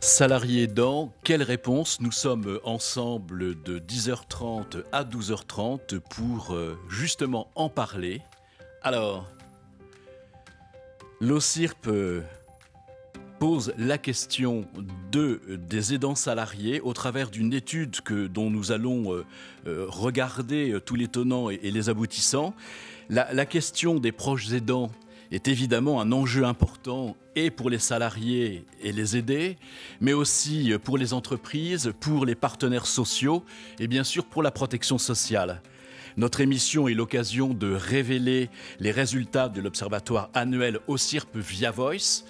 Salariés aidants, quelle réponse? Nous sommes ensemble de 10h30 à 12h30 pour justement en parler. Alors, l'OCIRP pose la question des aidants salariés au travers d'une étude dont nous allons regarder tous les tenants et les aboutissants. La question des proches aidants est évidemment un enjeu important et pour les salariés et les aidés, mais aussi pour les entreprises, pour les partenaires sociaux et bien sûr pour la protection sociale. Notre émission est l'occasion de révéler les résultats de l'observatoire annuel OCIRP via Voice.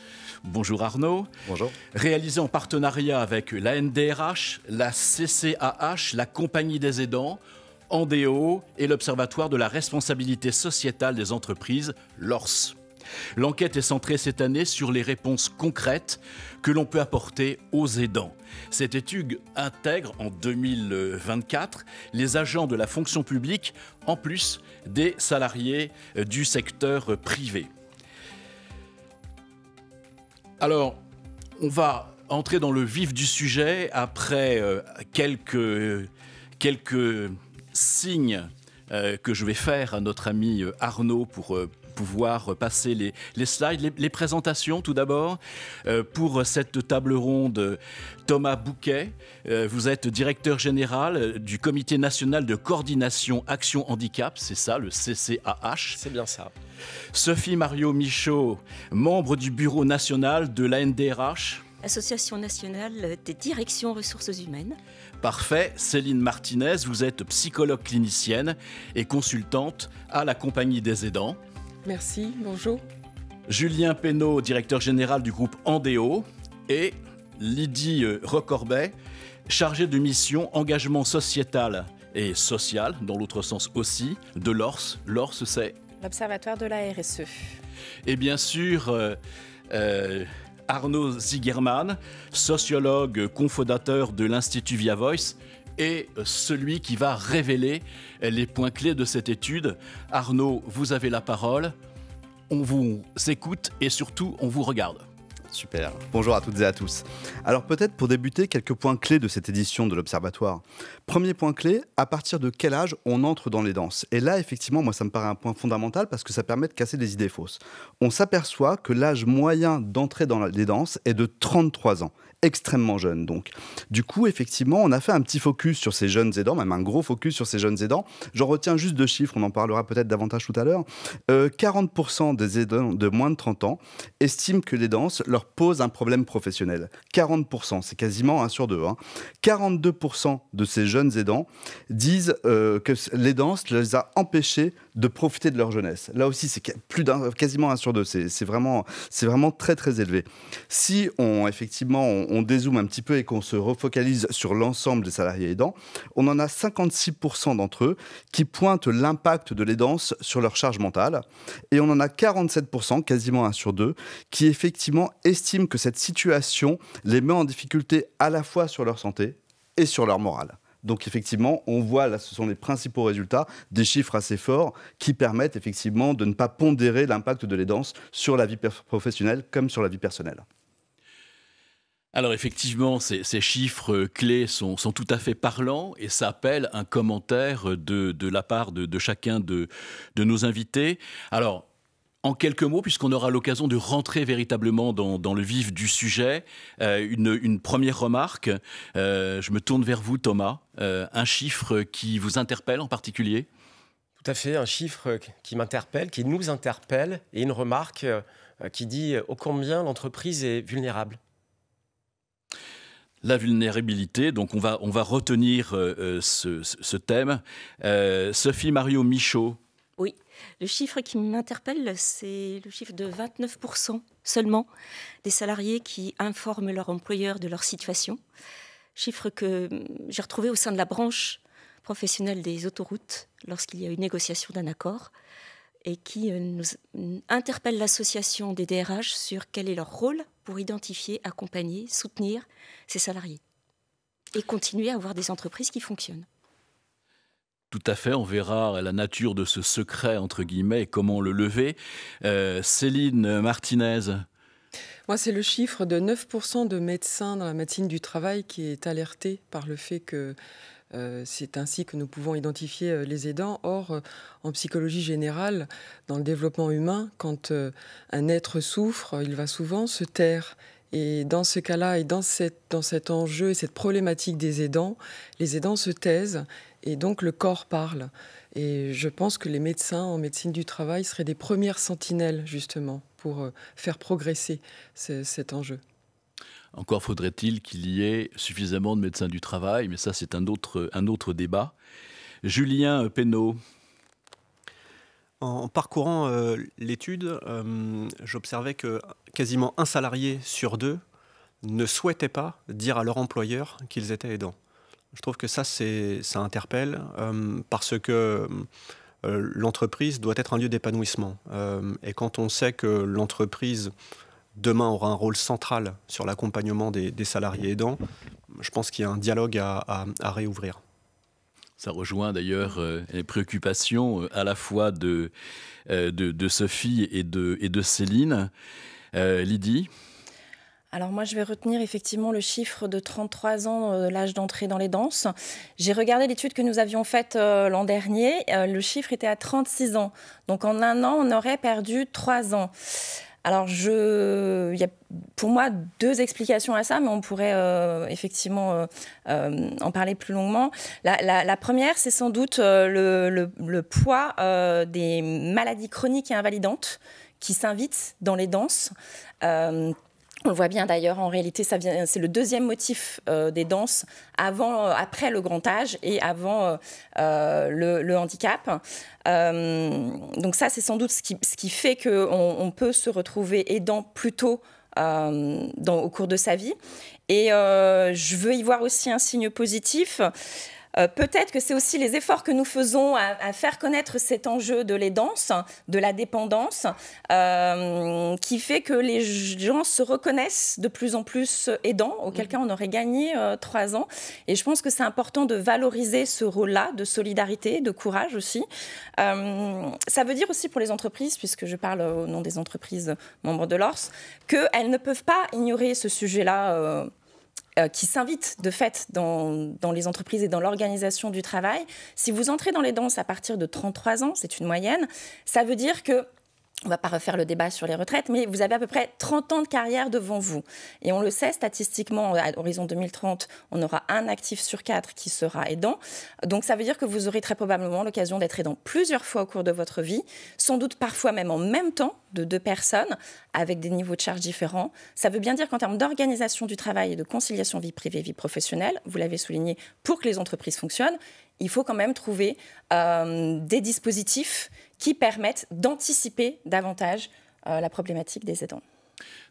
Bonjour Arnaud. Bonjour. Réalisé en partenariat avec la NDRH, la CCAH, la Compagnie des aidants, Andéo et l'Observatoire de la responsabilité sociétale des entreprises, l'ORS. L'enquête est centrée cette année sur les réponses concrètes que l'on peut apporter aux aidants. Cette étude intègre en 2024 les agents de la fonction publique en plus des salariés du secteur privé. Alors, on va entrer dans le vif du sujet après quelques signes que je vais faire à notre ami Arnaud pour pouvoir passer les slides, les présentations tout d'abord. Pour cette table ronde, Thomas Bouquet, vous êtes directeur général du Comité national de coordination Action Handicap, c'est ça, le CCAH. C'est bien ça. Sophie Mario Michaud, membre du bureau national de la NDRH. Association nationale des directions ressources humaines. Parfait. Céline Martinez, vous êtes psychologue clinicienne et consultante à la Compagnie des aidants. Merci, bonjour. Julien Pénaud, directeur général du groupe Andéo. Et Lydie Recorbet, chargée de mission engagement sociétal et social, dans l'autre sens aussi, de l'ORS. L'ORS, c'est L'Observatoire de la RSE. Et bien sûr, Arnaud Zigerman, sociologue cofondateur de l'Institut Via Voice et celui qui va révéler les points clés de cette étude. Arnaud, vous avez la parole. On vous écoute et surtout, on vous regarde. Super. Bonjour à toutes et à tous. Alors peut-être pour débuter, quelques points clés de cette édition de l'Observatoire. Premier point clé, à partir de quel âge on entre dans les danses? Et là, effectivement, moi, ça me paraît un point fondamental parce que ça permet de casser des idées fausses. On s'aperçoit que l'âge moyen d'entrer dans les danses est de 33 ans. Extrêmement jeune, donc. Du coup, effectivement, on a fait un petit focus sur ces jeunes aidants, même un gros focus sur ces jeunes aidants. J'en retiens juste deux chiffres, on en parlera peut-être davantage tout à l'heure. 40% des aidants de moins de 30 ans estiment que les danses leur posent un problème professionnel. 40%, c'est quasiment 1 sur 2. 42% de ces jeunes aidants disent que les danses les a empêchés de profiter de leur jeunesse. Là aussi, c'est quasiment 1 sur 2. C'est vraiment très, très élevé. Si on dézoome un petit peu et qu'on se refocalise sur l'ensemble des salariés aidants, on en a 56% d'entre eux qui pointent l'impact de l'aidance sur leur charge mentale. Et on en a 47%, quasiment 1 sur 2, qui effectivement estiment que cette situation les met en difficulté à la fois sur leur santé et sur leur morale. Donc effectivement, on voit là, ce sont les principaux résultats, des chiffres assez forts qui permettent effectivement de ne pas pondérer l'impact de l'aidance sur la vie professionnelle comme sur la vie personnelle. Alors effectivement, ces chiffres clés sont tout à fait parlants et ça appelle un commentaire de la part de chacun de nos invités. Alors, en quelques mots, puisqu'on aura l'occasion de rentrer véritablement dans le vif du sujet, une première remarque. Je me tourne vers vous, Thomas. Un chiffre qui vous interpelle en particulier? Tout à fait, un chiffre qui m'interpelle, qui nous interpelle, et une remarque qui dit ô combien l'entreprise est vulnérable. La vulnérabilité, donc on va retenir ce thème. Sophie Mario Michaud. Oui, le chiffre qui m'interpelle, c'est le chiffre de 29% seulement des salariés qui informent leur employeur de leur situation. Chiffre que j'ai retrouvé au sein de la branche professionnelle des autoroutes lorsqu'il y a eu négociation d'un accord et qui nous interpelle l'association des DRH sur quel est leur rôle pour identifier, accompagner, soutenir ces salariés et continuer à avoir des entreprises qui fonctionnent. Tout à fait, on verra la nature de ce secret, entre guillemets, et comment le lever. Céline Martinez, Moi, c'est le chiffre de 9% de médecins dans la médecine du travail qui est alerté par le fait que c'est ainsi que nous pouvons identifier les aidants. Or, en psychologie générale, dans le développement humain, quand un être souffre, il va souvent se taire. Et dans ce cas-là, et dans cet enjeu et cette problématique des aidants, les aidants se taisent et donc le corps parle. Et je pense que les médecins en médecine du travail seraient des premières sentinelles, justement, pour faire progresser cet enjeu. Encore faudrait-il qu'il y ait suffisamment de médecins du travail, mais ça c'est un autre débat. Julien Pénaud. En parcourant l'étude, j'observais que quasiment un salarié sur deux ne souhaitait pas dire à leur employeur qu'ils étaient aidants. Je trouve que ça interpelle parce que l'entreprise doit être un lieu d'épanouissement. Et quand on sait que l'entreprise demain aura un rôle central sur l'accompagnement des salariés aidants, je pense qu'il y a un dialogue à réouvrir. Ça rejoint d'ailleurs les préoccupations à la fois de Sophie et de Céline. Lydie ? Alors moi, je vais retenir effectivement le chiffre de 33 ans, l'âge d'entrée dans les danses. J'ai regardé l'étude que nous avions faite l'an dernier. Le chiffre était à 36 ans. Donc en un an, on aurait perdu 3 ans. Alors, il y a pour moi 2 explications à ça, mais on pourrait effectivement en parler plus longuement. La première, c'est sans doute le poids des maladies chroniques et invalidantes qui s'invitent dans les danses. On le voit bien d'ailleurs, en réalité, c'est le 2e motif des danses après le grand âge et avant le handicap. Donc ça, c'est sans doute ce qui fait qu'on peut se retrouver aidant plus tôt au cours de sa vie. Et je veux y voir aussi un signe positif. Peut-être que c'est aussi les efforts que nous faisons à faire connaître cet enjeu de l'aidance, de la dépendance, qui fait que les gens se reconnaissent de plus en plus aidants, auquel cas on aurait gagné 3 ans. Et je pense que c'est important de valoriser ce rôle-là, de solidarité, de courage aussi. Ça veut dire aussi pour les entreprises, puisque je parle au nom des entreprises membres de l'ORS, qu'elles ne peuvent pas ignorer ce sujet-là qui s'invite de fait dans les entreprises et dans l'organisation du travail. Si vous entrez dans les danses à partir de 33 ans, c'est une moyenne, ça veut dire que, on ne va pas refaire le débat sur les retraites, mais vous avez à peu près 30 ans de carrière devant vous. Et on le sait statistiquement, à l'horizon 2030, on aura 1 actif sur 4 qui sera aidant. Donc ça veut dire que vous aurez très probablement l'occasion d'être aidant plusieurs fois au cours de votre vie, sans doute parfois même en même temps de 2 personnes, avec des niveaux de charges différents. Ça veut bien dire qu'en termes d'organisation du travail et de conciliation vie privée, vie professionnelle, vous l'avez souligné, pour que les entreprises fonctionnent, il faut quand même trouver des dispositifs qui permettent d'anticiper davantage la problématique des aidants.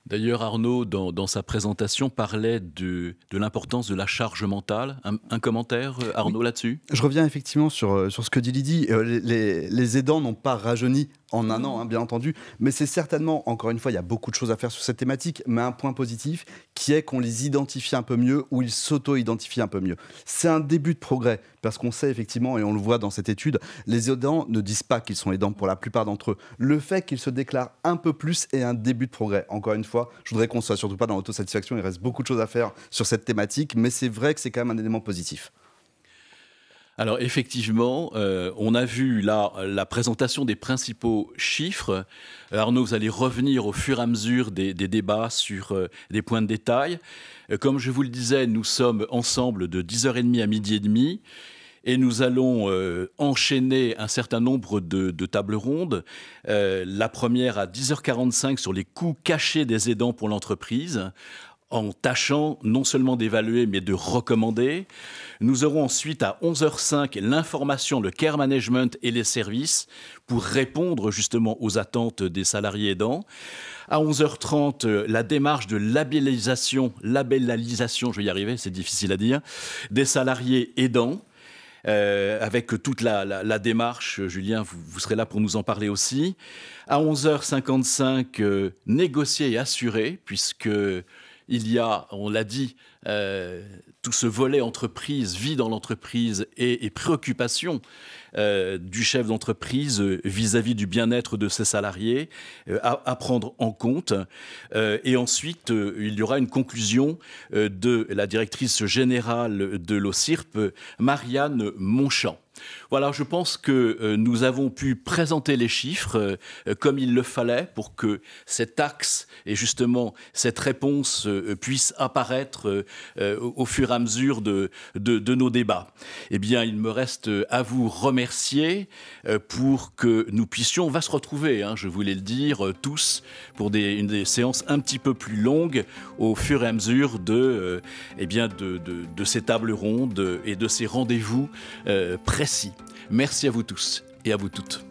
D'ailleurs, Arnaud, dans sa présentation, parlait de l'importance de la charge mentale. Un commentaire, Arnaud, oui, là-dessus ? Je reviens effectivement sur ce que dit Lydie. Les aidants n'ont pas rajeuni en un an, bien entendu, mais c'est certainement, encore une fois, il y a beaucoup de choses à faire sur cette thématique, mais un point positif qui est qu'on les identifie un peu mieux ou ils s'auto-identifient un peu mieux. C'est un début de progrès, parce qu'on sait effectivement, et on le voit dans cette étude, les aidants ne disent pas qu'ils sont aidants pour la plupart d'entre eux. Le fait qu'ils se déclarent un peu plus est un début de progrès. Encore une fois, je voudrais qu'on ne soit surtout pas dans l'autosatisfaction, il reste beaucoup de choses à faire sur cette thématique, mais c'est vrai que c'est quand même un élément positif. Alors effectivement, on a vu là la présentation des principaux chiffres. Arnaud, vous allez revenir au fur et à mesure des débats sur des points de détail. Comme je vous le disais, nous sommes ensemble de 10h30 à 12h30 et nous allons enchaîner un certain nombre de tables rondes. La première à 10h45 sur les coûts cachés des aidants pour l'entreprise, en tâchant non seulement d'évaluer, mais de recommander. Nous aurons ensuite à 11h05 l'information, le care management et les services pour répondre justement aux attentes des salariés aidants. À 11h30, la démarche de labellisation, je vais y arriver, c'est difficile à dire, des salariés aidants. Avec toute la démarche, Julien, vous serez là pour nous en parler aussi. À 11h55, négocier et assurer, puisque il y a, on l'a dit, tout ce volet entreprise, vie dans l'entreprise et préoccupation du chef d'entreprise vis-à-vis du bien-être de ses salariés à prendre en compte. Et ensuite, il y aura une conclusion de la directrice générale de l'OCIRP, Marianne Monchamp. Voilà, je pense que nous avons pu présenter les chiffres comme il le fallait pour que cet axe et justement cette réponse puisse apparaître au fur et à mesure de nos débats. Eh bien, il me reste à vous remercier pour que nous puissions, on va se retrouver, je voulais le dire, tous pour des séances un petit peu plus longues au fur et à mesure de ces tables rondes et de ces rendez-vous précis. Merci à vous tous et à vous toutes.